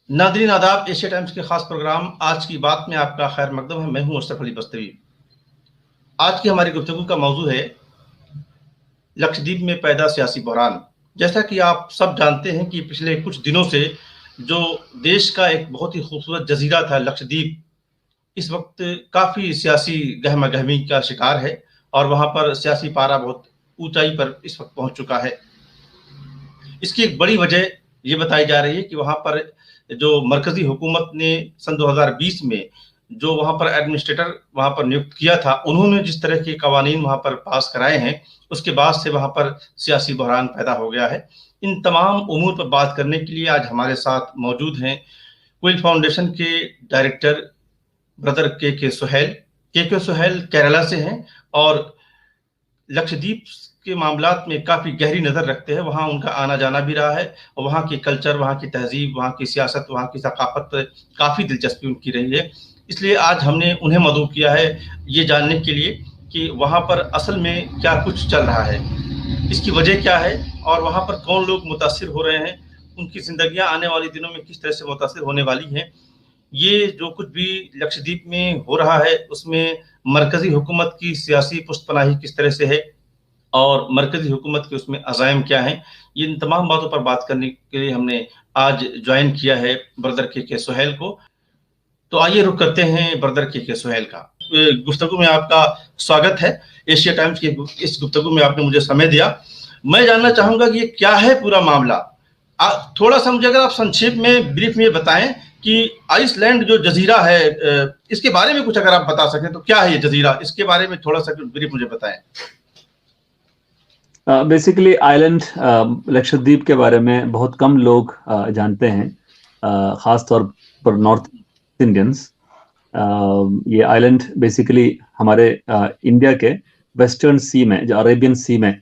Nadreen आदाब, Asia times के खास प्रोग्राम आज की बात में आपका खैर मकदम है। मैं हूं अशरफ अली बस्तवी। आज की हमारी गुफ्तगू का मौजू है लक्षद्वीप में पैदा सियासी बहरान। जैसा कि आप सब जानते हैं कि पिछले कुछ दिनों से जो देश का एक बहुत ही खूबसूरत जजीरा था लक्षद्वीप, इस वक्त काफ़ी सियासी गहमा गहमी का शिकार है और वहाँ पर सियासी पारा बहुत ऊंचाई पर इस वक्त पहुँच चुका है। इसकी एक बड़ी वजह ये बताई जा रही है कि वहाँ पर जो मरकज़ी हुकूमत ने सन 2020 में जो वहाँ पर एडमिनिस्ट्रेटर वहाँ पर नियुक्त किया था, उन्होंने जिस तरह के कवानीन वहाँ पर पास कराए हैं, उसके बाद से वहाँ पर सियासी बहरान पैदा हो गया है। इन तमाम उमूर पर बात करने के लिए आज हमारे साथ मौजूद हैं क्विल फाउंडेशन के डायरेक्टर ब्रदर के सुहेल। के सुहेल केरला से हैं और लक्षद्वीप के मामलात में काफ़ी गहरी नज़र रखते हैं। वहाँ उनका आना जाना भी रहा है और वहाँ की कल्चर, वहाँ की तहज़ीब, वहाँ की सियासत, वहाँ की सकाफ़त पर काफ़ी दिलचस्पी उनकी रही है। इसलिए आज हमने उन्हें मदऊ किया है ये जानने के लिए कि वहाँ पर असल में क्या कुछ चल रहा है, इसकी वजह क्या है और वहाँ पर कौन लोग मुतासिर हो रहे हैं, उनकी ज़िंदगियाँ आने वाले दिनों में किस तरह से मुतासिर होने वाली हैं। ये जो कुछ भी लक्षद्वीप में हो रहा है, उसमें मरकज़ी हुकूमत की सियासी पुष्टपनाही किस तरह से है और मरकज़ी हुकूमत के उसमें अज़ाइम क्या हैं, ये इन तमाम बातों पर बात करने के लिए हमने आज ज्वाइन किया है ब्रदर के सुहेल को। तो आइए रुख करते हैं ब्रदर के सुहेल का। गुफ्तगू में आपका स्वागत है। एशिया टाइम्स की इस गुफ्तगू में आपने मुझे समय दिया। मैं जानना चाहूँगा कि ये क्या है पूरा मामला? थोड़ा सा मुझे अगर आप संक्षेप में ब्रीफ में ये बताएं कि आइसलैंड जो जजीरा है, इसके बारे में कुछ अगर आप बता सकें तो क्या है ये जजीरा, इसके बारे में थोड़ा सा ब्रीफ मुझे बताएं। बेसिकली आइलैंड लक्षद्वीप के बारे में बहुत कम लोग जानते हैं, ख़ास तौर पर नॉर्थ इंडियंस। ये आइलैंड बेसिकली हमारे इंडिया के वेस्टर्न सी में, जो अरेबियन सी में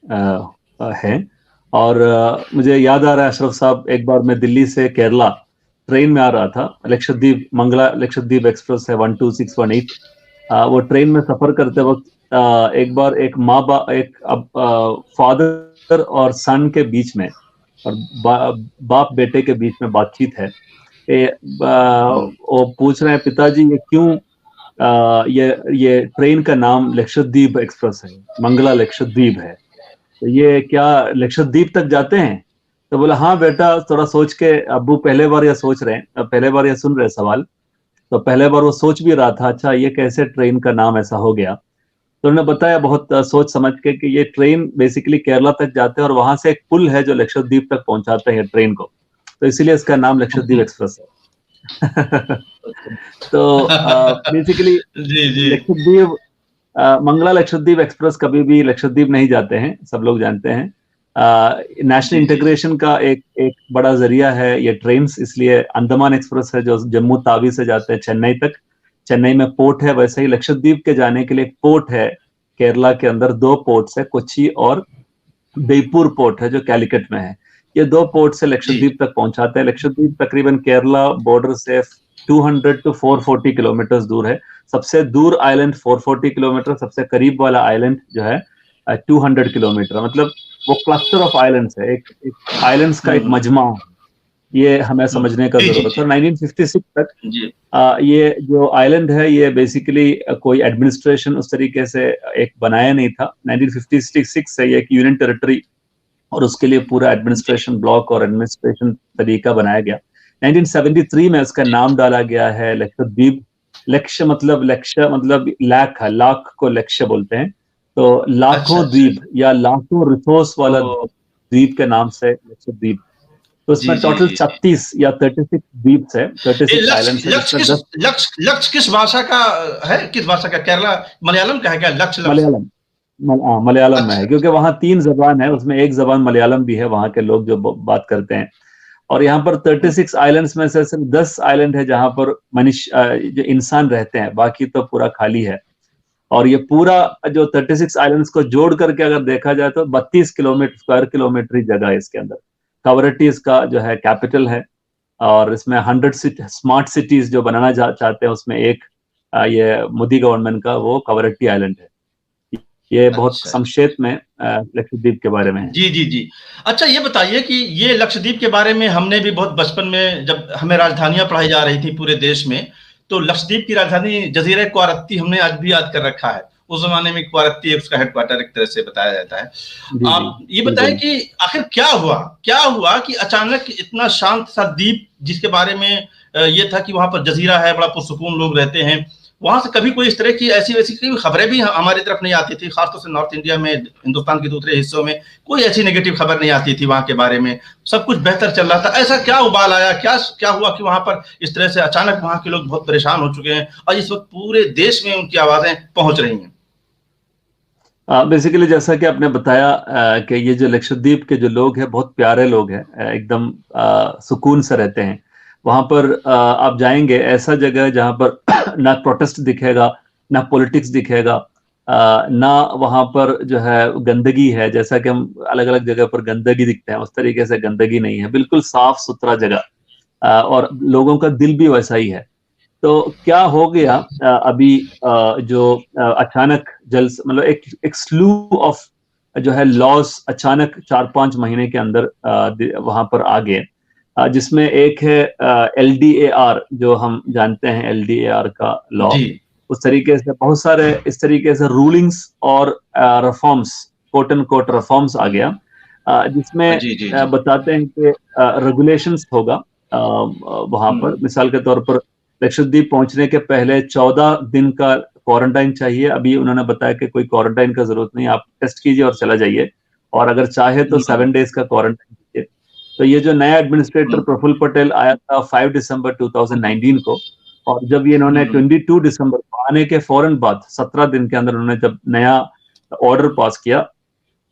है। और मुझे याद आ रहा है अशरफ साहब, एक बार मैं दिल्ली से केरला ट्रेन में आ रहा था। लक्षद्वीप मंगला लक्षद्वीप एक्सप्रेस है 12618। वो ट्रेन में सफ़र करते वक्त एक बार एक फादर और सन के बीच में और बाप बेटे के बीच में बातचीत है। वो पूछ रहे हैं, पिताजी ये क्यों ये ट्रेन का नाम लक्षद्वीप एक्सप्रेस है, मंगला लक्षद्वीप है, तो ये क्या लक्षद्वीप तक जाते हैं? तो बोला हाँ बेटा, थोड़ा सोच के, अब्बू पहले बार यह सोच रहे हैं, पहले बार यह सुन रहे सवाल। तो पहले बार वो सोच भी रहा था, अच्छा ये कैसे ट्रेन का नाम ऐसा हो गया। तो उन्होंने बताया बहुत सोच समझ के कि ये ट्रेन बेसिकली केरला तक जाते हैं और वहां से एक पुल है जो लक्षद्वीप तक पहुंचाते हैं ट्रेन को, तो इसीलिए इसका नाम लक्षद्वीप एक्सप्रेस है। तो बेसिकली लक्षद्वीप, मंगला लक्षद्वीप एक्सप्रेस कभी भी लक्षद्वीप नहीं जाते हैं, सब लोग जानते हैं। नेशनल इंटीग्रेशन का एक बड़ा जरिया है ये ट्रेन्स, इसलिए अंडमान एक्सप्रेस है जो जम्मू तावी से जाते हैं चेन्नई तक। चेन्नई में पोर्ट है, वैसे ही लक्षद्वीप के जाने के लिए एक पोर्ट है केरला के अंदर। 2 पोर्ट्स है, कोच्चि और बेईपुर पोर्ट है जो कैलिकट में है। ये 2 पोर्ट से लक्षद्वीप तक पहुंचाते हैं। लक्षद्वीप तकरीबन केरला बॉर्डर से 200 to 440 किलोमीटर दूर है। सबसे दूर आइलैंड 440 किलोमीटर, सबसे करीब वाला आइलैंड जो है 200 किलोमीटर। मतलब वो क्लस्टर ऑफ आइलैंड्स है, एक आइलैंड्स का एक मजमा। ये हमें समझने का जरूरत है। 1956 तक ये जो आइलैंड है ये बेसिकली कोई एडमिनिस्ट्रेशन उस तरीके से एक बनाया नहीं था। 1956 से ये एक यूनियन टेरिटरी और उसके लिए पूरा एडमिनिस्ट्रेशन ब्लॉक और एडमिनिस्ट्रेशन तरीका बनाया गया। 1973 में इसका नाम डाला गया है लक्षद्वीप। लक्ष्य मतलब लाख है, लाख को लक्ष्य बोलते हैं, तो लाखों द्वीप या लाखों रिसोर्स वाला द्वीप के नाम से लक्षद्वीप। तो इसमें टोटल 36 या 36 द्वीप्स है, 36 आइलैंड्स है। लक्ष्य किस भाषा का है? किस भाषा का? केरला मलयालम का है क्या लक्ष्य? मलयालम में है, क्योंकि वहाँ 3 जबान है, उसमें एक जबान मलयालम भी है, वहाँ के लोग जो बात करते हैं। और यहाँ पर 36 आइलैंड्स में से सिर्फ 10 आइलैंड है जहाँ पर मनुष्य जो इंसान रहते हैं, बाकी तो पूरा खाली है। और ये पूरा जो 36 आइलैंड्स को जोड़ करके अगर देखा जाए तो 32 स्क्वायर किलोमीटर ही जगह है इसके अंदर। कवरटी इसका जो है कैपिटल है और इसमें 100 स्मार्ट सिटीज जो बनाना चाहते हैं, उसमें एक ये मोदी गवर्नमेंट का वो कवरटी आइलैंड है। ये बहुत अच्छा संक्षेप में लक्षद्वीप के बारे में है। जी जी जी। अच्छा ये बताइए कि ये लक्षद्वीप के बारे में हमने भी बहुत बचपन में, जब हमें राजधानियां पढ़ाई जा रही थी पूरे देश में, तो लक्षद्वीप की राजधानी जजीरा क्वारत्ती हमने आज भी याद कर रखा है। उस जमाने में क्वारत्ती उसका हेडक्वार्टर एक तरह से बताया जाता है। जी जी आप ये बताएं बिल्कुल। कि आखिर क्या हुआ कि अचानक इतना शांत सा द्वीप, जिसके बारे में ये था कि वहां पर जजीरा है, बड़ा पुरसुकून लोग रहते हैं, वहां से कभी कोई इस तरह की ऐसी वैसी कोई खबरें भी हमारी तरफ नहीं आती थी, खासतौर से नॉर्थ इंडिया में, हिंदुस्तान के दूसरे हिस्सों में कोई ऐसी नेगेटिव खबर नहीं आती थी वहां के बारे में, सब कुछ बेहतर चल रहा था। ऐसा क्या उबाल आया, क्या हुआ कि वहां पर इस तरह से अचानक वहां के लोग बहुत परेशान हो चुके हैं और इस वक्त पूरे देश में उनकी आवाजें पहुंच रही हैं? बेसिकली जैसा कि आपने बताया कि ये जो लक्षद्वीप के जो लोग हैं बहुत प्यारे लोग हैं, एकदम सुकून से रहते हैं। वहां पर आप जाएंगे, ऐसा जगह है जहां पर ना प्रोटेस्ट दिखेगा, ना पॉलिटिक्स दिखेगा, ना वहां पर जो है गंदगी है, जैसा कि हम अलग अलग जगह पर गंदगी दिखते हैं उस तरीके से गंदगी नहीं है, बिल्कुल साफ सुथरा जगह। और लोगों का दिल भी वैसा ही है। तो क्या हो गया अभी जो अचानक मतलब एक स्लू ऑफ जो है लॉस अचानक 4-5 महीने के अंदर वहां पर आ गए, जिसमें एक है LDAR, जो हम जानते हैं LDAR का लॉ। जी उस तरीके से बहुत सारे इस तरीके से रूलिंग्स और reforms, quote and quote reforms आ गया, जिसमें जी जी जी। बताते हैं कि रेगुलेशंस होगा वहां पर। मिसाल के तौर पर लक्षद्वीप पहुंचने के पहले 14 दिन का क्वारंटाइन चाहिए। अभी उन्होंने बताया कि कोई क्वारंटाइन का जरूरत नहीं, आप टेस्ट कीजिए और चला जाइए, और अगर चाहे तो 7 डेज का क्वारंटाइन कीजिए। तो ये जो नया एडमिनिस्ट्रेटर प्रफुल्ल पटेल आया था 5 दिसंबर 2019 को, और जब ये इन्होंने 22 दिसंबर को आने के फौरन बाद 17 दिन के अंदर उन्होंने जब नया ऑर्डर पास किया,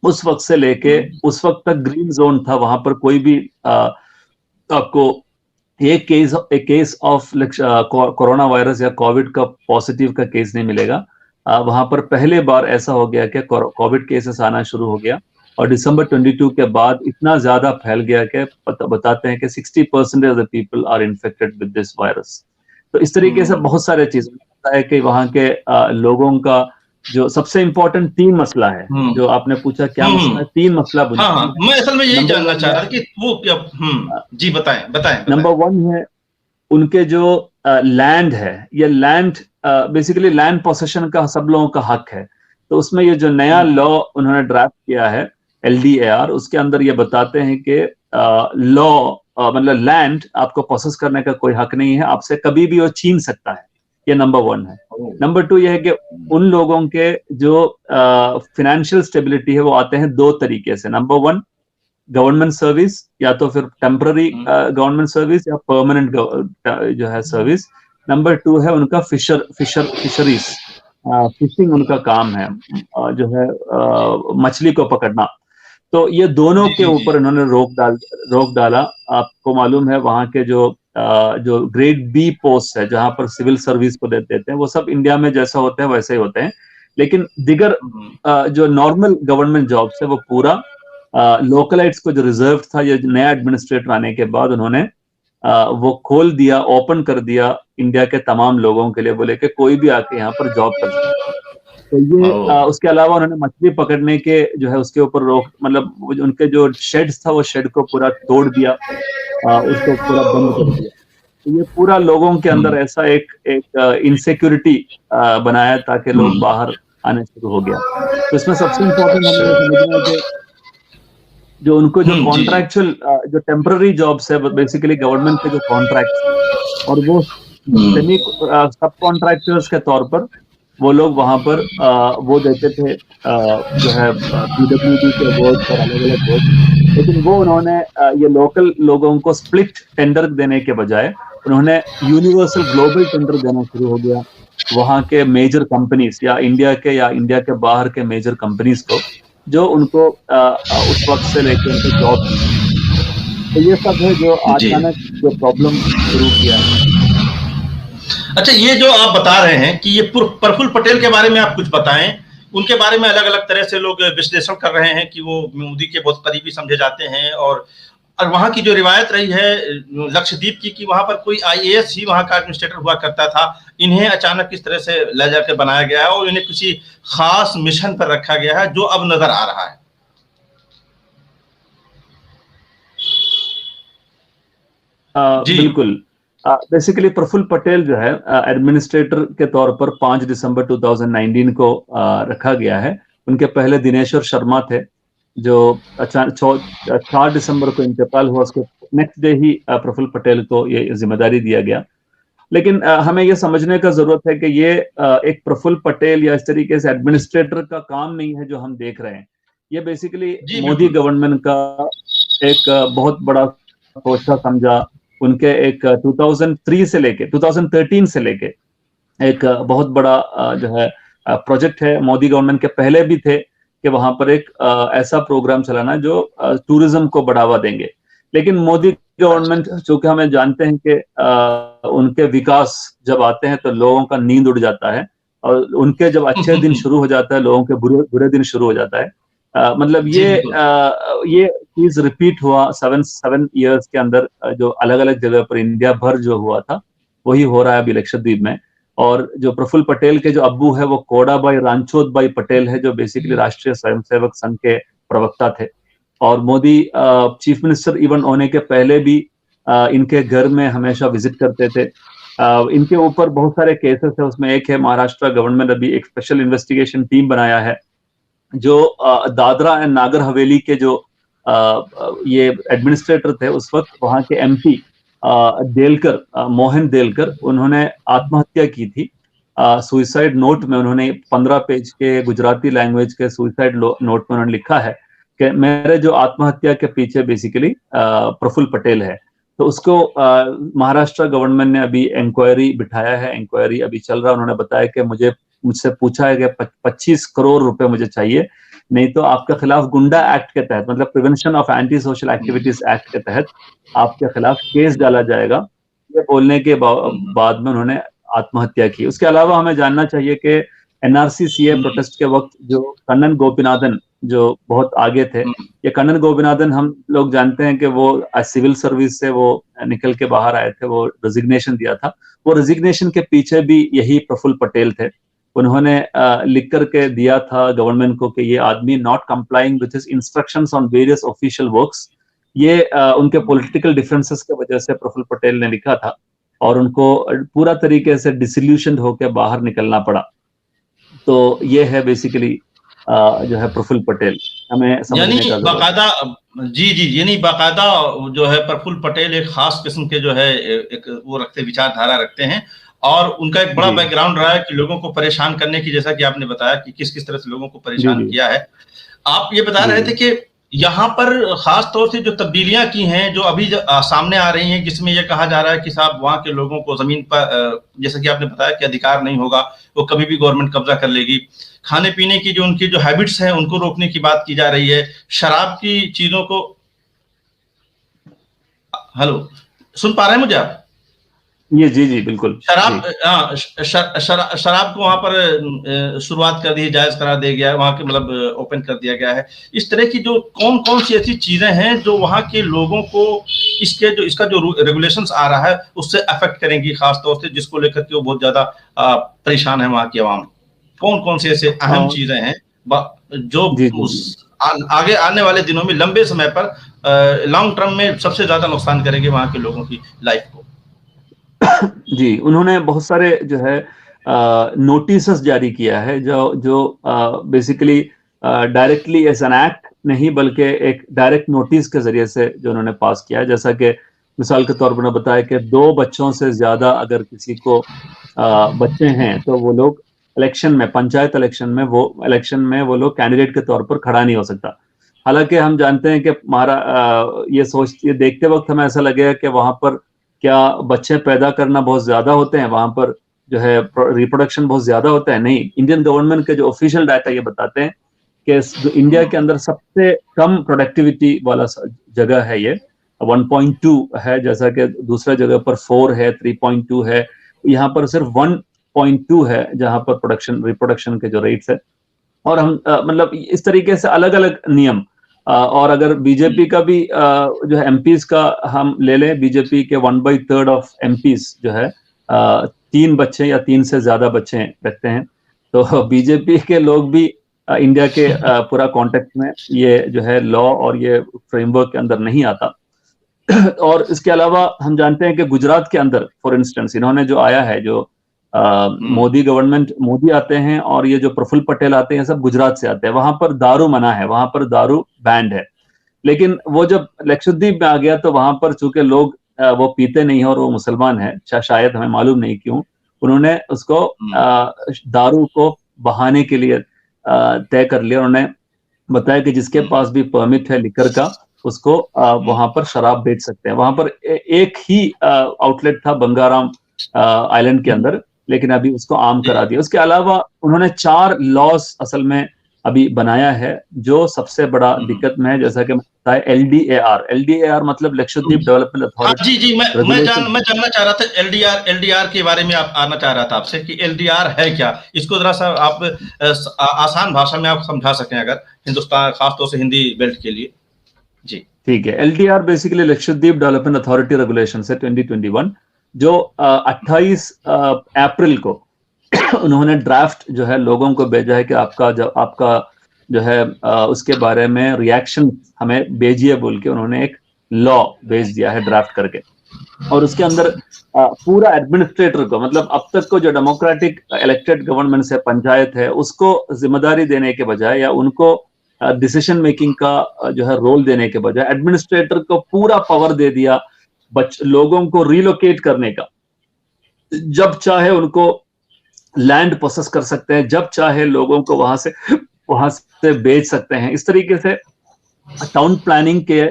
उस वक्त से लेके उस वक्त तक ग्रीन जोन था। वहां पर कोई भी आपको एक केस ऑफ कोरोना वायरस या कोविड का पॉजिटिव का केस नहीं मिलेगा। वहां पर पहले बार ऐसा हो गया कि कोविड केसेस आना शुरू हो गया, और दिसंबर 22 के बाद इतना ज्यादा फैल गया कि बताते हैं कि 60% of the people are infected with this virus. तो इस तरीके से बहुत सारे चीजें होता है कि वहां के लोगों का जो सबसे इम्पोर्टेंट 3 मसला है, जो आपने पूछा क्या मसला है, 3 मसला हाँ हाँ, मैं असल में यही जानना चाह रहा था कि वो क्या। जी बताएं बताएं। नंबर 1 है उनके जो लैंड है, ये लैंड बेसिकली लैंड पोसेशन का सब लोगों का हक है। तो उसमें ये जो नया लॉ उन्होंने ड्राफ्ट किया है LDAR, उसके अंदर ये बताते हैं कि लॉ मतलब लैंड आपको प्रोसेस करने का कोई हक नहीं है, आपसे कभी भी वो छीन सकता है। ये नंबर 1 है। नंबर 2 ये है कि उन लोगों के जो फाइनेंशियल स्टेबिलिटी है वो आते हैं 2 तरीके से। नंबर 1 गवर्नमेंट सर्विस, या तो फिर टेम्पररी गवर्नमेंट सर्विस या परमानेंट जो है सर्विस। नंबर 2 है उनका फिशरीज, फिशिंग उनका काम है, जो है मछली को पकड़ना। तो ये दोनों के ऊपर इन्होंने रोक डाला। आपको मालूम है वहां के जो ग्रेड B पोस्ट है जहां पर सिविल सर्विस को देते हैं, वो सब इंडिया में जैसा होते हैं वैसे ही होते हैं, लेकिन दिगर जो नॉर्मल गवर्नमेंट जॉब्स है वो पूरा लोकलाइट्स को जो रिजर्व था, ये नया एडमिनिस्ट्रेटर आने के बाद उन्होंने वो खोल दिया, ओपन कर दिया इंडिया के तमाम लोगों के लिए, बोले कि कोई भी आके यहाँ पर जॉब कर सकता है। तो ये उसके अलावा उन्होंने मछली पकड़ने के जो है उसके ऊपर रोक, मतलब उनके जो शेड्स था वो शेड को पूरा तोड़ दिया, उसको पूरा बंद कर दिया। तो ये पूरा लोगों के अंदर ऐसा एक इनसिक्योरिटी बनाया ताकि लोग बाहर आने शुरू हो गया। तो इसमें सबसे इम्पोर्टेंट हमें ये समझना है कि जो उनको जो कॉन्ट्रैक्चुअल जो टेम्पररी जॉब्स है, बेसिकली गवर्नमेंट के जो कॉन्ट्रैक्ट्स, और वो सेमी सब कॉन्ट्रैक्टर्स के तौर पर वो लोग वहां पर वो देते थे जो है PWD के वर्क और अलग अलग वर्क, लेकिन वो उन्होंने ये लोकल लोगों को स्प्लिट टेंडर देने के बजाय उन्होंने यूनिवर्सल ग्लोबल टेंडर देना शुरू हो गया वहां के मेजर कंपनीज या इंडिया के बाहर के मेजर कंपनीज को, जो उनको उस वक्त से लेकर उनको जॉब दी। तो ये सब है जो अचानक जो प्रॉब्लम शुरू किया है। अच्छा, ये जो आप बता रहे हैं कि ये प्रफुल्ल पटेल के बारे में आप कुछ बताएं। उनके बारे में अलग अलग तरह से लोग विश्लेषण कर रहे हैं कि वो मोदी के बहुत करीबी समझे जाते हैं, और और वहां की जो रिवायत रही है लक्षद्वीप की कि वहां पर कोई आईएएस ही वहां का एडमिनिस्ट्रेटर हुआ करता था, इन्हें अचानक किस तरह से ले जाकर बनाया गया है और इन्हें किसी खास मिशन पर रखा गया है, जो अब नजर आ रहा है। जी बिल्कुल। बेसिकली प्रफुल्ल पटेल जो है एडमिनिस्ट्रेटर के तौर पर 5 दिसंबर 2019 को रखा गया है। उनके पहले दिनेश्वर शर्मा थे, जो 4 दिसंबर को इंतकाल हुआ। उसके नेक्स्ट डे ही प्रफुल्ल पटेल को ये जिम्मेदारी दिया गया। लेकिन हमें यह समझने का जरूरत है कि ये एक प्रफुल्ल पटेल या इस तरीके से एडमिनिस्ट्रेटर का काम नहीं है जो हम देख रहे हैं। ये बेसिकली जी मोदी बिल्कुल। गवर्नमेंट का एक बहुत बड़ा सोचा समझा, उनके एक 2003 से लेके 2013 से लेके एक बहुत बड़ा जो है प्रोजेक्ट है। मोदी गवर्नमेंट के पहले भी थे कि वहां पर एक ऐसा प्रोग्राम चलाना जो टूरिज्म को बढ़ावा देंगे। लेकिन मोदी गवर्नमेंट, चूंकि हमें जानते हैं कि उनके विकास जब आते हैं तो लोगों का नींद उड़ जाता है, और उनके जब अच्छे दिन शुरू हो जाता है लोगों के बुरे दिन शुरू हो जाता है। मतलब जी बिल्कुल। ये चीज रिपीट हुआ 7 इयर्स के अंदर, जो अलग अलग जगह पर इंडिया भर जो हुआ था वही हो रहा है अभी लक्षद्वीप में। और जो प्रफुल्ल पटेल के जो अब्बू है वो कोडाबाई रामचोद भाई पटेल है, जो बेसिकली राष्ट्रीय स्वयंसेवक संघ के प्रवक्ता थे। और मोदी चीफ मिनिस्टर इवन होने के पहले भी इनके घर में हमेशा विजिट करते थे। इनके ऊपर बहुत सारे केसेस है, उसमें एक है महाराष्ट्र गवर्नमेंट अभी एक स्पेशल इन्वेस्टिगेशन टीम बनाया है जो दादरा एंड नागर हवेली के जो ये एडमिनिस्ट्रेटर थे उस वक्त, वहां के एमपी देलकर, मोहन देलकर, उन्होंने आत्महत्या की थी। सुइसाइड नोट में उन्होंने 15 पेज के गुजराती लैंग्वेज के सुइसाइड नोट में उन्होंने लिखा है कि मेरे जो आत्महत्या के पीछे बेसिकली प्रफुल्ल पटेल है। तो उसको महाराष्ट्र गवर्नमेंट ने अभी इंक्वायरी बिठाया है, इंक्वायरी अभी चल रहा है। उन्होंने बताया कि मुझसे पूछा है कि 25 करोड़ रुपए मुझे चाहिए, नहीं तो आपके खिलाफ गुंडा एक्ट के तहत, मतलब prevention of anti social activities act के तहत आपके खिलाफ केस डाला जाएगा। ये बोलने के बाद में उन्होंने आत्महत्या की। उसके अलावा हमें जानना चाहिए कि एनआरसी सीए प्रोटेस्ट के वक्त जो कन्नन गोपीनाथन जो बहुत आगे थे, ये कन्नन गोपीनाथन हम लोग जानते हैं कि वो सिविल सर्विस से वो निकल के बाहर आए थे, वो रेजिग्नेशन दिया था। वो रेजिग्नेशन के पीछे भी यही प्रफुल्ल पटेल थे। उन्होंने लिख करके दिया था गवर्नमेंट को कि ये आदमी not complying with his instructions on various official works. ये उनके पॉलिटिकल डिफरेंसेस की वजह से प्रफुल्ल पटेल ने लिखा था और उनको पूरा तरीके से डिसल्यूशन्ड होकर बाहर निकलना पड़ा। तो ये है बेसिकली जो है प्रफुल्ल पटेल, हमें समझने का बाकायदा। जी जी, यानी बाकायदा जो है प्रफुल्ल पटेल एक खास किस्म के जो है एक वो रखते, विचारधारा रखते हैं, और उनका एक बड़ा बैकग्राउंड रहा है कि लोगों को परेशान करने की, जैसा कि आपने बताया कि किस किस तरह से लोगों को परेशान किया है। आप ये बता रहे थे कि यहाँ पर खास तौर से जो तब्दीलियां की हैं जो अभी सामने आ रही हैं, जिसमें यह कहा जा रहा है कि साहब वहां के लोगों को जमीन पर, जैसा कि आपने बताया कि अधिकार नहीं होगा, वो कभी भी गवर्नमेंट कब्जा कर लेगी। खाने पीने की जो उनकी जो हैबिट्स हैं उनको रोकने की बात की जा रही है। शराब की चीजों को, हेलो सुन पा रहे हैं मुझे आप? ये जी जी बिल्कुल। शराब को वहां पर शुरुआत कर दी, जायज करा दिया गया है, वहां के मतलब ओपन कर दिया गया है। इस तरह की जो कौन कौन सी ऐसी चीजें हैं जो वहां के लोगों को इसका जो रेगुलेशंस आ रहा है उससे अफेक्ट करेंगी, खास तौर से जिसको लेकर के वो बहुत ज्यादा परेशान है वहां की आवाम? कौन कौन से ऐसे अहम चीजें हैं जो उस आगे आने वाले दिनों में लंबे समय पर लॉन्ग टर्म में सबसे ज्यादा नुकसान करेंगे वहां के लोगों की लाइफ को? जी, उन्होंने बहुत सारे जो है नोटिस जारी किया है जो basically directly as an act नहीं बल्कि एक डायरेक्ट नोटिस के जरिए से जो उन्होंने पास किया है। जैसा कि मिसाल के तौर पर उन्होंने बताया कि 2 बच्चों से ज्यादा अगर किसी को बच्चे हैं तो वो लोग इलेक्शन में, पंचायत इलेक्शन में वो लोग कैंडिडेट के तौर पर खड़ा नहीं हो सकता। हालांकि हम जानते हैं कि ये देखते वक्त हमें ऐसा लगेगा कि वहां पर क्या बच्चे पैदा करना बहुत ज्यादा होते हैं, वहां पर जो है रिप्रोडक्शन बहुत ज्यादा होता है? नहीं, इंडियन गवर्नमेंट के जो ऑफिशियल डाटा ये बताते हैं कि इंडिया के अंदर सबसे कम प्रोडक्टिविटी वाला जगह है ये, 1.2 है, जैसा कि दूसरा जगह पर 4 है, 3.2 है, यहाँ पर सिर्फ 1.2 है जहां पर रिप्रोडक्शन के जो रेट्स है। और हम मतलब इस तरीके से अलग अलग नियम और अगर बीजेपी का भी जो है एमपीज का हम ले लें, बीजेपी के 1/3 ऑफ एमपीज जो है 3 बच्चे या 3 से ज्यादा बच्चे रखते हैं, तो बीजेपी के लोग भी इंडिया के पूरा कॉन्टेक्स्ट में ये जो है लॉ और ये फ्रेमवर्क के अंदर नहीं आता। और इसके अलावा हम जानते हैं कि गुजरात के अंदर फॉर इंस्टेंस इन्होंने जो आया है, जो मोदी गवर्नमेंट, मोदी आते हैं और ये जो प्रफुल्ल पटेल आते हैं, सब गुजरात से आते हैं। वहां पर दारू मना है, वहां पर दारू बैंड है, लेकिन वो जब लक्षद्वीप में आ गया तो वहां पर चूंकि लोग वो पीते नहीं है और वो मुसलमान है, शायद हमें मालूम नहीं क्यों उन्होंने उसको दारू को बहाने के लिए तय कर लिया। उन्होंने बताया कि जिसके पास भी परमिट है लिकर का, उसको वहां पर शराब बेच सकते हैं। वहां पर एक ही आउटलेट था बंगाराम आइलैंड के अंदर, लेकिन अभी उसको आम करा दिया। उसके अलावा उन्होंने 4 लॉस असल में अभी बनाया है जो सबसे बड़ा दिक्कत में है, जैसा कि बताया एलडीएआर मतलब लक्षद्वीप डेवलपमेंट अथॉरिटी। जी, मैं जानना चाह रहा था एलडीआर के बारे में आप आना चाह रहा था आपसे कि एलडीआर है क्या, इसको जरा सा आप आसान भाषा में आप समझा सकें अगर, हिंदुस्तान खासतौर से हिंदी बेल्ट के लिए। जी ठीक है। LDR basically Lakshadweep development authority regulation से 2021 जो 28 अप्रैल को उन्होंने ड्राफ्ट जो है लोगों को भेजा है कि आपका जो है उसके बारे में रिएक्शन हमें भेजिए बोल के उन्होंने एक लॉ भेज दिया है ड्राफ्ट करके। और उसके अंदर पूरा एडमिनिस्ट्रेटर को, मतलब अब तक को जो डेमोक्रेटिक इलेक्टेड गवर्नमेंट से पंचायत है, उसको जिम्मेदारी देने के बजाय या उनको डिसीजन मेकिंग का जो है रोल देने के बजाय एडमिनिस्ट्रेटर को पूरा पावर दे दिया लोगों को रिलोकेट करने का। जब चाहे उनको लैंड प्रोसेस कर सकते हैं, जब चाहे लोगों को वहां से बेच सकते हैं। इस तरीके से टाउन प्लानिंग के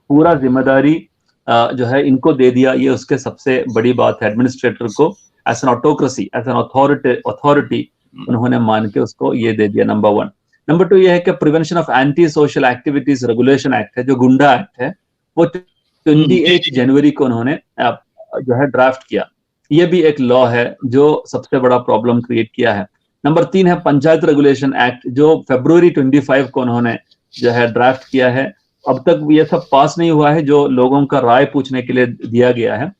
पूरा जिम्मेदारी जो है इनको दे दिया। ये उसके सबसे बड़ी बात है, एडमिनिस्ट्रेटर को as an autocracy, as an authority उन्होंने मान के उसको ये दे दिया, नंबर 1। नंबर 2 ये है कि prevention of anti social activities regulation act है, जो गुंडा एक्ट है, वो 28 जनवरी को उन्होंने जो है ड्राफ्ट किया। ये भी एक लॉ है जो सबसे बड़ा प्रॉब्लम क्रिएट किया है। नंबर 3 है पंचायत रेगुलेशन एक्ट, जो फरवरी 25 को उन्होंने जो है ड्राफ्ट किया है। अब तक ये सब पास नहीं हुआ है, जो लोगों का राय पूछने के लिए दिया गया है।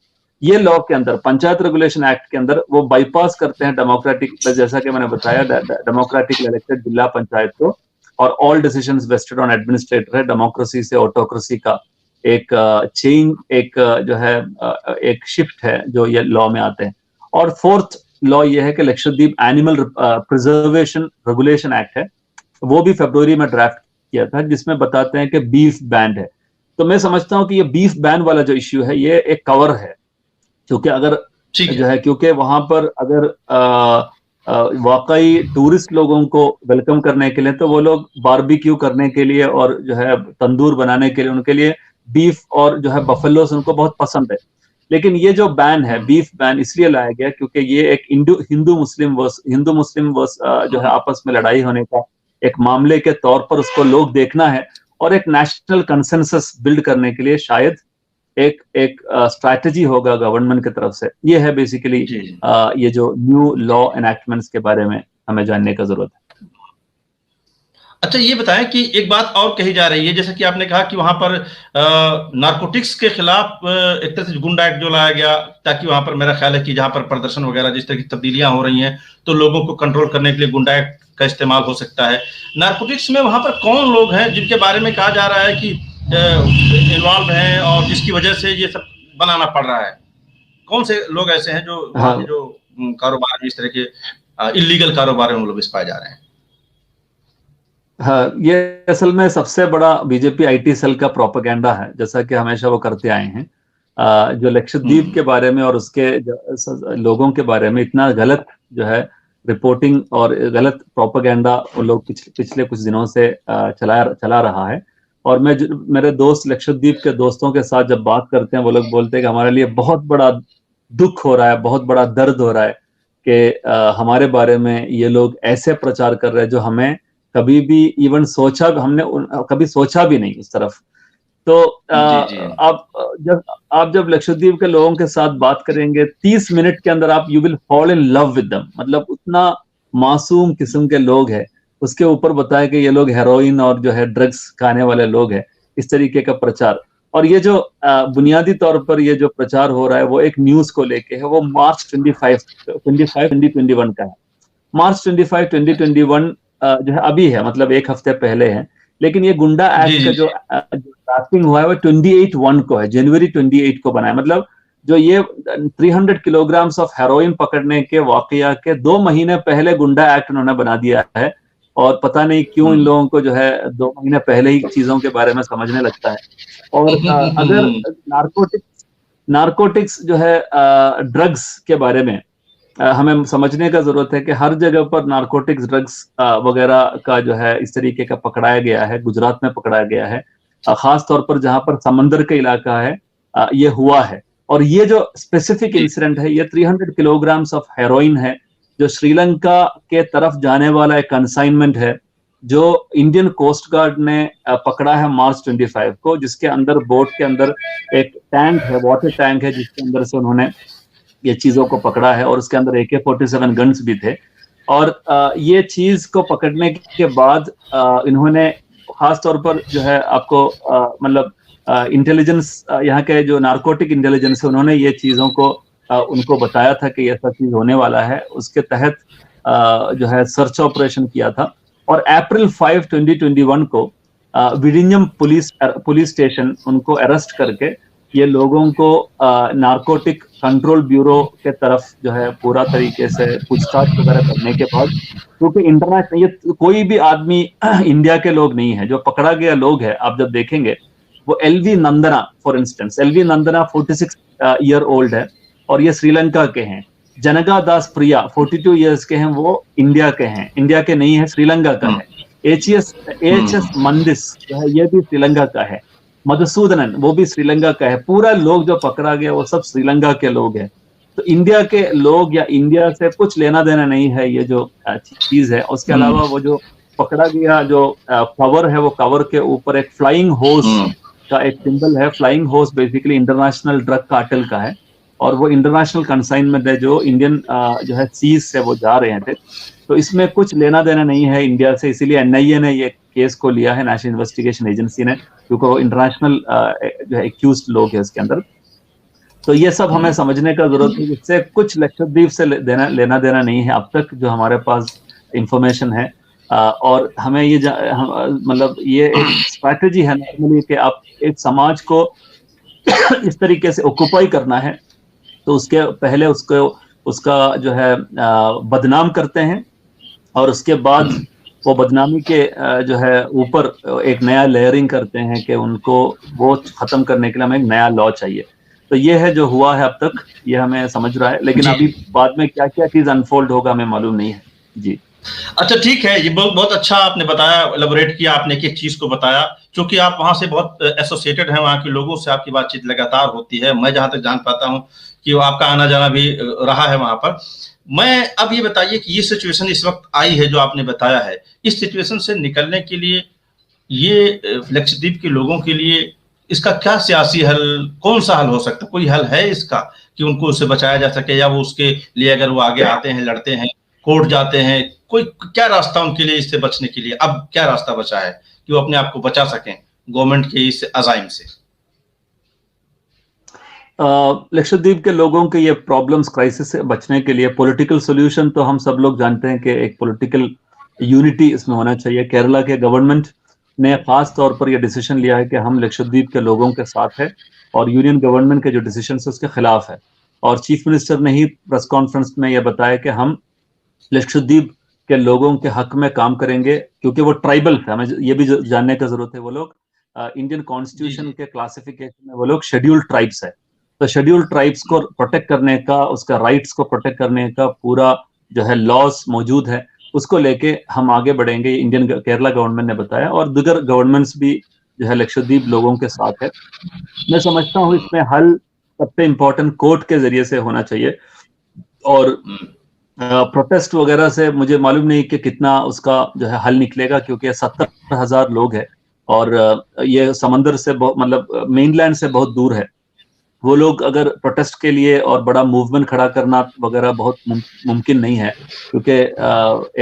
ये लॉ के अंदर, पंचायत रेगुलेशन एक्ट के अंदर, वो बाईपास करते हैं डेमोक्रेटिक, जैसा कि मैंने बताया, डेमोक्रेटिक इलेक्टेड जिला पंचायत को, और all decisions vested on administrator है। डेमोक्रेसी से ऑटोक्रेसी का एक चेंज, एक जो है एक शिफ्ट है जो ये लॉ में आते हैं। और 4th लॉ ये है कि Lakshadweep animal preservation regulation act है, वो भी फरवरी में ड्राफ्ट किया था, जिसमें बताते हैं कि बीफ बैन है। तो मैं समझता हूं कि ये बीफ बैन वाला जो इश्यू है ये एक कवर है, क्योंकि अगर जो है, क्योंकि वहां पर अगर वाकई टूरिस्ट लोगों को वेलकम करने के लिए, तो वो लोग बारबेक्यू करने के लिए और जो है तंदूर बनाने के लिए उनके लिए बीफ और जो है बफेलोस उनको बहुत पसंद है। लेकिन ये जो बैन है, बीफ बैन, इसलिए लाया गया क्योंकि ये एक हिंदू मुस्लिम जो है आपस में लड़ाई होने का एक मामले के तौर पर उसको लोग देखना है, और एक नेशनल कंसेंसस बिल्ड करने के लिए शायद एक स्ट्रैटेजी होगा गवर्नमेंट की तरफ से। ये है बेसिकली ये जो न्यू लॉ एनैक्टमेंट्स के बारे में हमें जानने का जरूरत है। अच्छा, ये बताएं कि एक बात और कही जा रही है, जैसे कि आपने कहा कि वहां पर नारकोटिक्स के खिलाफ एक तरह से गुंडा एक्ट जो लाया गया, ताकि वहां पर मेरा ख्याल है कि जहां पर प्रदर्शन वगैरह जिस तरह की तब्दीलियां हो रही हैं, तो लोगों को कंट्रोल करने के लिए गुंडा एक्ट का इस्तेमाल हो सकता है। नारकोटिक्स में वहां पर कौन लोग हैं जिनके बारे में कहा जा रहा है कि इन्वॉल्व हैं और जिसकी वजह से ये सब बनाना पड़ रहा है? कौन से लोग ऐसे हैं जो जो कारोबार में, इस तरह के इलीगल कारोबार में लोग पाए जा रहे हैं? हाँ, ये असल में सबसे बड़ा बीजेपी आईटी सेल का प्रोपेगेंडा है, जैसा कि हमेशा वो करते आए हैं। जो लक्षद्वीप के बारे में और उसके लोगों के बारे में इतना गलत जो है रिपोर्टिंग और गलत प्रोपेगेंडा वो लोग पिछले कुछ दिनों से चला रहा है। और मेरे दोस्त लक्षद्वीप के दोस्तों के साथ जब बात करते हैं, वो लोग बोलते हैं कि हमारे लिए बहुत बड़ा दुख हो रहा है, बहुत बड़ा दर्द हो रहा है कि हमारे बारे में ये लोग ऐसे प्रचार कर रहे हैं जो हमें कभी भी हमने कभी सोचा भी नहीं इस तरफ। तो आप जब लक्षद्वीप के लोगों के साथ बात करेंगे, 30 मिनट के अंदर आप you will fall in love with them. मतलब उतना मासूम किस्म के लोग हैं, उसके ऊपर बताया कि ये लोग हेरोइन और जो है ड्रग्स खाने वाले लोग हैं, इस तरीके का प्रचार। और ये जो बुनियादी तौर पर ये जो प्रचार हो रहा है वो एक न्यूज को लेके है, वो मार्च 25 2021 का है। मार्च 25 2021 जो है अभी है, मतलब एक हफ्ते पहले है। लेकिन ये गुंडा जी एक्ट का जी। जो ड्राफ्टिंग हुआ है वो 28/1 को है, जनवरी 28 को बना है। मतलब जो ये 300 किलोग्राम्स ऑफ हेरोइन पकड़ने के वाकया के 2 महीने पहले गुंडा एक्ट उन्होंने बना दिया है। और पता नहीं क्यों इन लोगों को जो है 2 महीने पहले ही चीजों के बारे में समझने लगता है। और अगर नारकोटिक्स जो है ड्रग्स के बारे में हमें समझने का जरूरत है कि हर जगह पर नारकोटिक्स ड्रग्स वगैरह का जो है इस तरीके का पकड़ाया गया है, गुजरात में पकड़ाया गया है, खास तौर पर जहां पर समंदर का इलाका है ये हुआ है। और ये जो स्पेसिफिक इंसिडेंट है ये 300 किलोग्राम्स ऑफ हेरोइन है, जो श्रीलंका के तरफ जाने वाला एक कंसाइनमेंट है, जो इंडियन कोस्ट गार्ड ने पकड़ा है मार्च 25 को, जिसके अंदर बोट के अंदर एक टैंक है, वाटर टैंक है, जिसके अंदर से उन्होंने ये चीजों को पकड़ा है। और उसके अंदर AK-47 गन्स भी थे। और ये चीज को पकड़ने के बाद इन्होंने खास तौर पर जो है आपको मतलब इंटेलिजेंस, यहाँ के जो नारकोटिक इंटेलिजेंस है, उन्होंने ये चीजों को उनको बताया था कि ऐसा चीज होने वाला है। उसके तहत जो है सर्च ऑपरेशन किया था। और अप्रैल 5 2021 को विडिंजम पुलिस स्टेशन उनको अरेस्ट करके ये लोगों को नारकोटिक कंट्रोल ब्यूरो के तरफ जो है पूरा तरीके से पूछताछ वगैरह करने के बाद, क्योंकि इंटरनेशनल ये कोई भी आदमी इंडिया के लोग नहीं है जो पकड़ा गया लोग है। आप जब देखेंगे वो LV Nandana, for instance, LV Nandana 46 year old है और ये श्रीलंका के हैं। जनगा दास प्रिया 42 ईयर्स के हैं, वो इंडिया के हैं, इंडिया के नहीं है, श्रीलंका का है। AHS मंदिस जो है ये भी श्रीलंका का है। मधुसूदनन वो भी श्रीलंका का है। पूरा लोग जो पकड़ा गया वो सब श्रीलंका के लोग हैं। तो इंडिया के लोग या इंडिया से कुछ लेना देना नहीं है ये जो चीज है। उसके अलावा वो जो पकड़ा गया जो कवर है, वो कवर के ऊपर एक फ्लाइंग होर्स का एक सिंबल है। Flying horse basically international drug cartel का है और वो इंटरनेशनल कंसाइनमेंट है जो इंडियन जो है सीज से वो जा रहे थे। तो इसमें कुछ लेना देना नहीं है इंडिया से, इसीलिए NIA ने ये केस को लिया है, नेशनल इन्वेस्टिगेशन एजेंसी ने, क्योंकि वो इंटरनेशनल जो है एक्यूज्ड लोग है इसके अंदर। तो ये सब हमें समझने का जरूरत है। इससे कुछ लक्षद्वीप से लेना देना नहीं है अब तक जो हमारे पास इंफॉर्मेशन है। और हमें ये मतलब ये एक स्ट्रैटेजी है नॉर्मली कि आप एक समाज को इस तरीके से ऑक्युपाई करना है तो उसके पहले उसका जो है बदनाम करते हैं और उसके बाद वो बदनामी के जो है ऊपर एक नया लेयरिंग करते हैं कि उनको वो खत्म करने के लिए हमें एक नया लॉ चाहिए। तो ये है जो हुआ है अब तक, ये हमें समझ रहा है, लेकिन अभी बाद में क्या क्या चीज अनफोल्ड होगा हमें मालूम नहीं है। जी अच्छा, ठीक है, ये बहुत अच्छा आपने बताया, एलैबोरेट किया आपने एक चीज को बताया, क्योंकि आप वहां से बहुत एसोसिएटेड हैं, वहां के लोगों से आपकी बातचीत लगातार होती है। मैं जहां तक जान पाता हूं कि आपका आना जाना भी रहा है वहां पर। मैं अब ये बताइए कि ये सिचुएशन इस वक्त आई है जो आपने बताया है, इस सिचुएशन से निकलने के लिए ये लक्षद्वीप के लोगों के लिए इसका क्या सियासी हल, कौन सा हल हो सकता है? कोई हल है इसका कि उनको उससे बचाया जा सके, या वो उसके लिए अगर वो आगे आते हैं, लड़ते हैं, कोर्ट जाते हैं, कोई क्या रास्ता उनके लिए इससे बचने के लिए अब क्या रास्ता बचा है कि वो अपने आप को बचा सकें गवर्नमेंट के इस अजाइम से? लक्षद्वीप के लोगों के ये प्रॉब्लम्स, क्राइसिस से बचने के लिए पॉलिटिकल सॉल्यूशन तो हम सब लोग जानते हैं कि एक पॉलिटिकल यूनिटी इसमें होना चाहिए। केरला के गवर्नमेंट ने खास तौर पर यह डिसीजन लिया है कि हम लक्षद्वीप के लोगों के साथ है और यूनियन गवर्नमेंट के जो डिसीजन है उसके खिलाफ है। और चीफ मिनिस्टर ने ही प्रेस कॉन्फ्रेंस में यह बताया कि हम लक्षद्वीप के लोगों के हक में काम करेंगे, क्योंकि वो ट्राइबल है, हमें ये भी जानने की जरूरत है। वो लोग इंडियन कॉन्स्टिट्यूशन के क्लासिफिकेशन में वो लोग शेड्यूल्ड ट्राइब्स है। तो शेड्यूल्ड ट्राइब्स को प्रोटेक्ट करने का, उसका राइट्स को प्रोटेक्ट करने का पूरा जो है लॉज मौजूद है, उसको लेके हम आगे बढ़ेंगे, इंडियन केरला गवर्नमेंट ने बताया। और दीगर गवर्नमेंट्स भी जो है लक्षद्वीप लोगों के साथ है। मैं समझता हूँ इसमें हल सबसे इम्पोर्टेंट कोर्ट के जरिए से होना चाहिए। और प्रोटेस्ट वगैरह से मुझे मालूम नहीं कि कितना उसका जो है हल निकलेगा, क्योंकि 70,000 लोग हैं और ये समंदर से बहुत, मतलब मेनलैंड से बहुत दूर है। वो लोग अगर प्रोटेस्ट के लिए और बड़ा मूवमेंट खड़ा करना वगैरह बहुत मुमकिन नहीं है, क्योंकि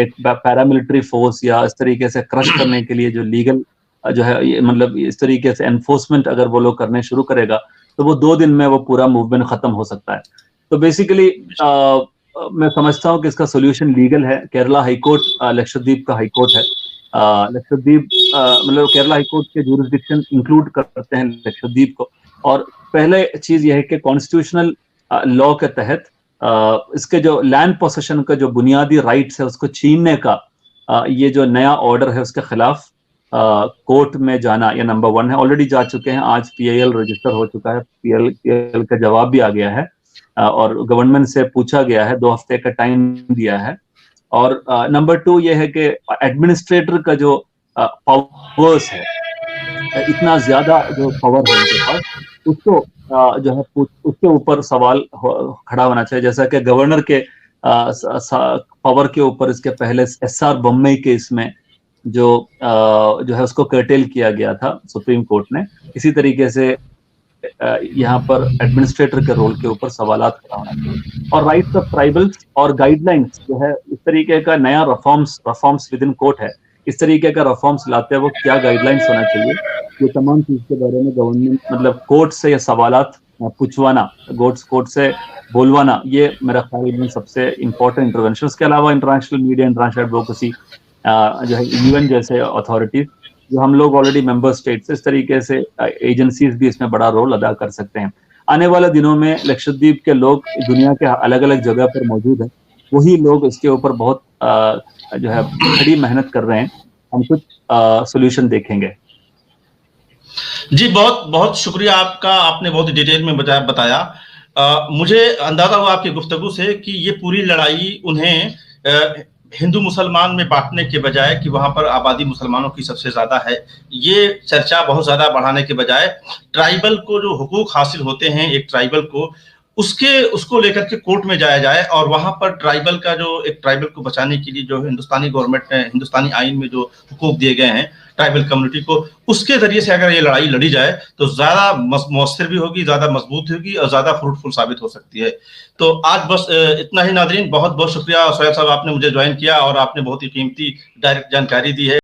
एक पैरामिलिट्री फोर्स या इस तरीके से क्रश करने के लिए जो लीगल जो है मतलब इस तरीके से एनफोर्समेंट अगर वो लोग करने शुरू करेगा तो वो 2 दिन में वो पूरा मूवमेंट खत्म हो सकता है। तो बेसिकली मैं समझता हूँ कि इसका सोल्यूशन लीगल है। केरला हाईकोर्ट लक्षद्वीप का हाईकोर्ट है। लक्षद्वीप मतलब केरला हाईकोर्ट के ज्यूरिसडिक्शन इंक्लूड करते हैं लक्षद्वीप को। और पहले चीज यह है कि कॉन्स्टिट्यूशनल लॉ के तहत इसके जो लैंड पोसेशन का जो बुनियादी राइट्स है उसको छीनने का ये जो नया ऑर्डर है उसके खिलाफ कोर्ट में जाना ये नंबर 1 है। ऑलरेडी जा चुके हैं, आज PIL रजिस्टर हो चुका है, PIL का जवाब भी आ गया है और गवर्नमेंट से पूछा गया है, 2 हफ्ते का टाइम दिया है। और नंबर 2 ये है कि एडमिनिस्ट्रेटर का जो पावर्स है, इतना ज्यादा जो पावर है उनके पास, उसको जो है उसके ऊपर सवाल खड़ा होना चाहिए। जैसा कि गवर्नर के पावर के ऊपर इसके पहले SR बोम्मई केस में जो है उसको कर्टेल किया गया था सुप्रीम कोर्ट ने, इसी तरीके से यहाँ पर एडमिनिस्ट्रेटर के रोल के ऊपर सवालात खड़ा होना चाहिए। और राइट्स ऑफ ट्राइबल्स और गाइडलाइंस जो है इस तरीके का नया रिफॉर्म्स विद इन कोर्ट है, इस तरीके का रिफॉर्म्स लाते हैं वो क्या गाइडलाइंस होना चाहिए, ये तमाम चीज के बारे में गवर्नमेंट मतलब कोर्ट से ये सवालात पूछवाना, कोर्ट से बोलवाना, ये मेरा ख्याल में सबसे इम्पोर्टेंट इंटरवेंशन। उसके अलावा इंटरनेशनल मीडिया, इंटरनेशनल एडवोकेसी जो है यूएन जैसे अथॉरिटीज जो हम लोग ऑलरेडी मेंबर स्टेट्स, इस तरीके से एजेंसीज भी इसमें बड़ा रोल अदा कर सकते हैं। आने वाले दिनों में लक्षद्वीप के लोग दुनिया के अलग अलग जगह पर मौजूद हैं, वही लोग इसके ऊपर बहुत जो है बड़ी मेहनत कर रहे हैं। हम कुछ सोल्यूशन देखेंगे। जी बहुत बहुत शुक्रिया आपका, आपने बहुत डिटेल में बताया। मुझे अंदाजा हुआ आपकी गुफ्तगू से कि ये पूरी लड़ाई उन्हें हिंदू मुसलमान में बांटने के बजाय कि वहां पर आबादी मुसलमानों की सबसे ज्यादा है, ये चर्चा बहुत ज्यादा बढ़ाने के बजाय ट्राइबल को जो हुकूक हासिल होते हैं एक ट्राइबल को, उसको लेकर के कोर्ट में जाया जाए और वहां पर ट्राइबल का जो एक ट्राइबल को बचाने के लिए जो हिंदुस्तानी गवर्नमेंट ने, हिंदुस्तानी आइन में जो हुकूक दिए गए हैं ट्राइबल कम्युनिटी को, उसके जरिए से अगर ये लड़ाई लड़ी जाए तो ज्यादा मौसर भी होगी, ज्यादा मजबूत होगी और ज्यादा फ्रूटफुल साबित हो सकती है। तो आज बस इतना ही नादरीन, बहुत बहुत शुक्रिया सोहेल साहब, आपने मुझे ज्वाइन किया और आपने बहुत ही कीमती डायरेक्ट जानकारी दी है।